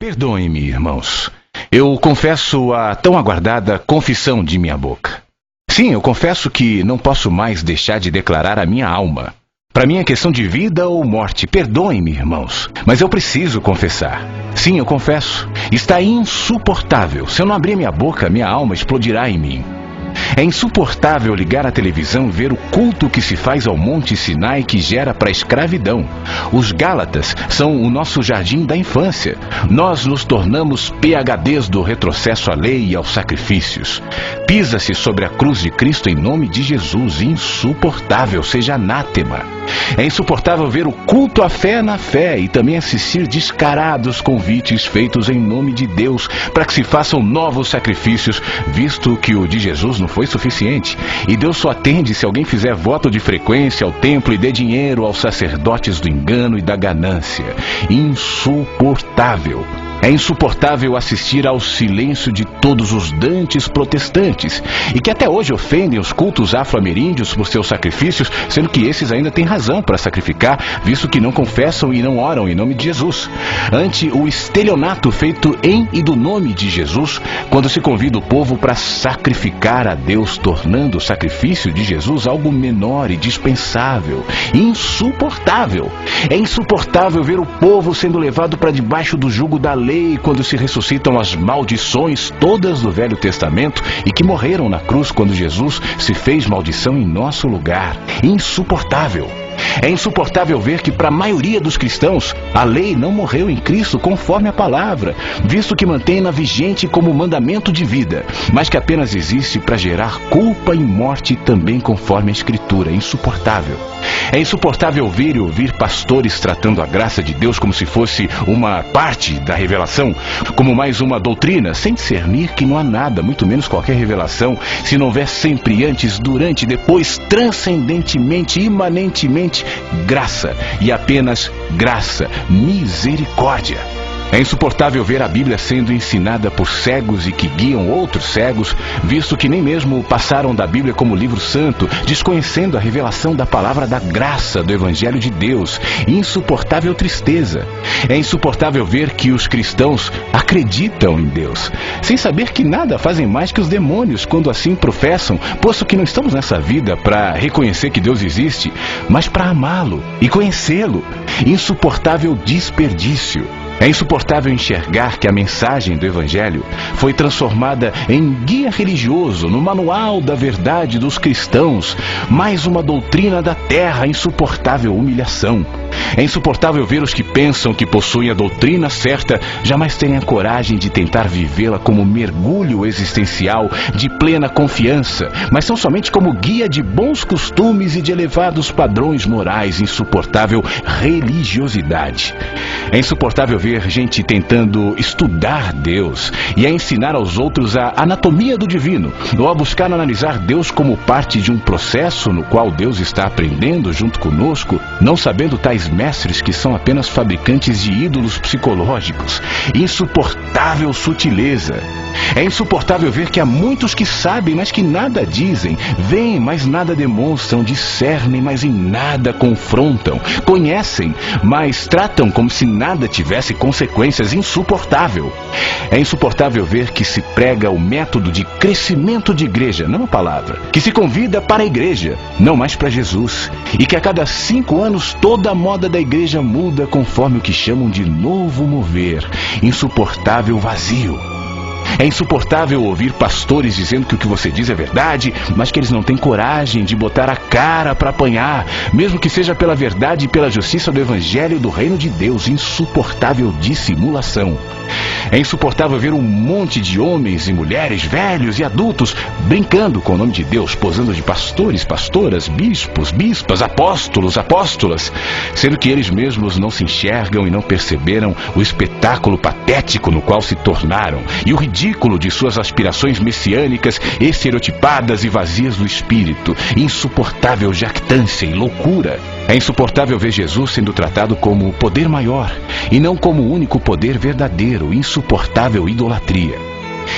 Perdoem-me, irmãos. Eu confesso a tão aguardada confissão de minha boca. Sim, eu confesso que não posso mais deixar de declarar a minha alma. Para mim é questão de vida ou morte. Perdoem-me, irmãos, mas eu preciso confessar. Sim, eu confesso. Está insuportável. Se eu não abrir minha boca, minha alma explodirá em mim. É insuportável ligar a televisão e ver o culto que se faz ao Monte Sinai, que gera para a escravidão. Os Gálatas são o nosso jardim da infância. Nós nos tornamos PhDs do retrocesso à lei e aos sacrifícios. Pisa-se sobre a cruz de Cristo em nome de Jesus. Insuportável, seja anátema. É insuportável ver o culto à fé na fé e também assistir descarados convites feitos em nome de Deus para que se façam novos sacrifícios, visto que o de Jesus não foi suficiente. E Deus só atende se alguém fizer voto de frequência ao templo e dê dinheiro aos sacerdotes do engano e da ganância. Insuportável. É insuportável assistir ao silêncio de todos os dantes protestantes e que até hoje ofendem os cultos afro-ameríndios por seus sacrifícios, sendo que esses ainda têm razão para sacrificar, visto que não confessam e não oram em nome de Jesus. Ante o estelionato feito em e do nome de Jesus, quando se convida o povo para sacrificar a Deus, tornando o sacrifício de Jesus algo menor e dispensável. Insuportável. É insuportável ver o povo sendo levado para debaixo do jugo da lei quando se ressuscitam as maldições todas do Velho Testamento e que morreram na cruz quando Jesus se fez maldição em nosso lugar. Insuportável. É insuportável ver que para a maioria dos cristãos a lei não morreu em Cristo conforme a palavra, visto que mantém-na vigente como mandamento de vida, mas que apenas existe para gerar culpa e morte também conforme a Escritura. É insuportável. É insuportável ver e ouvir pastores tratando a graça de Deus como se fosse uma parte da revelação, como mais uma doutrina, sem discernir que não há nada, muito menos qualquer revelação, se não houver sempre antes, durante, depois, transcendentemente, imanentemente, graça e apenas graça, misericórdia. É insuportável ver a Bíblia sendo ensinada por cegos e que guiam outros cegos, visto que nem mesmo passaram da Bíblia como livro santo, desconhecendo a revelação da palavra da graça do Evangelho de Deus. Insuportável tristeza. É insuportável ver que os cristãos acreditam em Deus, sem saber que nada fazem mais que os demônios quando assim professam, posto que não estamos nessa vida para reconhecer que Deus existe, mas para amá-lo e conhecê-lo. Insuportável desperdício. É insuportável enxergar que a mensagem do Evangelho foi transformada em guia religioso, no manual da verdade dos cristãos, mais uma doutrina da terra. Insuportável humilhação. É insuportável ver os que pensam que possuem a doutrina certa jamais terem a coragem de tentar vivê-la como mergulho existencial de plena confiança, mas são somente como guia de bons costumes e de elevados padrões morais. Insuportável religiosidade. É insuportável ver gente tentando estudar Deus e a ensinar aos outros a anatomia do divino, ou a buscar analisar Deus como parte de um processo no qual Deus está aprendendo junto conosco, não sabendo tais mestres que são apenas fabricantes de ídolos psicológicos. Insuportável sutileza. É insuportável ver que há muitos que sabem, mas que nada dizem, veem, mas nada demonstram, discernem, mas em nada confrontam, conhecem, mas tratam como se nada tivesse consequências. Insuportável. É insuportável ver que se prega o método de crescimento de igreja, não a palavra, que se convida para a igreja, não mais para Jesus, e que a cada 5 anos toda a moda da igreja muda conforme o que chamam de novo mover. Insuportável vazio. É insuportável ouvir pastores dizendo que o que você diz é verdade, mas que eles não têm coragem de botar a cara para apanhar, mesmo que seja pela verdade e pela justiça do Evangelho do Reino de Deus. Insuportável dissimulação. É insuportável ver um monte de homens e mulheres, velhos e adultos, brincando com o nome de Deus, posando de pastores, pastoras, bispos, bispas, apóstolos, apóstolas, sendo que eles mesmos não se enxergam e não perceberam o espetáculo patético no qual se tornaram, e o ridículo de suas aspirações messiânicas, estereotipadas e vazias do espírito. Insuportável jactância e loucura. É insuportável ver Jesus sendo tratado como o poder maior e não como o único poder verdadeiro. Insuportável idolatria.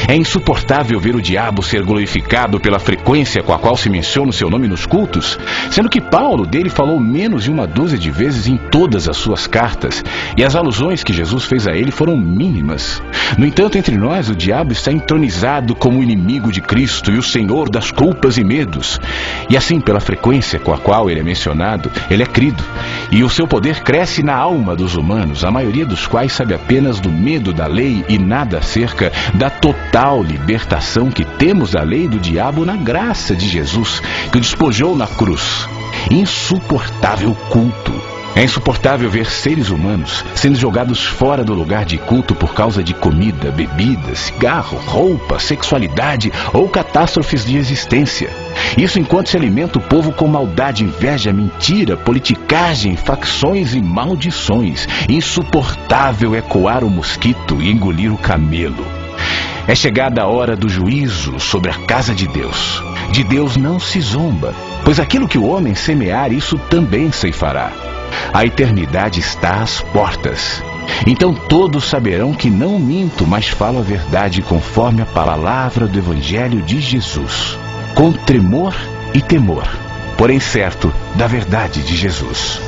É insuportável ver o diabo ser glorificado pela frequência com a qual se menciona o seu nome nos cultos, sendo que Paulo dele falou menos de 12 de vezes em todas as suas cartas, e as alusões que Jesus fez a ele foram mínimas. No entanto, entre nós, o diabo está entronizado como o inimigo de Cristo e o senhor das culpas e medos. E assim, pela frequência com a qual ele é mencionado, ele é crido, e o seu poder cresce na alma dos humanos, a maioria dos quais sabe apenas do medo da lei e nada acerca da total libertação que temos da lei e do diabo na graça de Jesus, que o despojou na cruz. Insuportável culto. É insuportável ver seres humanos sendo jogados fora do lugar de culto por causa de comida, bebida, cigarro, roupa, sexualidade ou catástrofes de existência. Isso enquanto se alimenta o povo com maldade, inveja, mentira, politicagem, facções e maldições. Insuportável é coar o mosquito e engolir o camelo. É chegada a hora do juízo sobre a casa de Deus. De Deus não se zomba, pois aquilo que o homem semear, isso também ceifará. A eternidade está às portas. Então todos saberão que não minto, mas falo a verdade conforme a palavra do Evangelho de Jesus, com tremor e temor, porém certo da verdade de Jesus.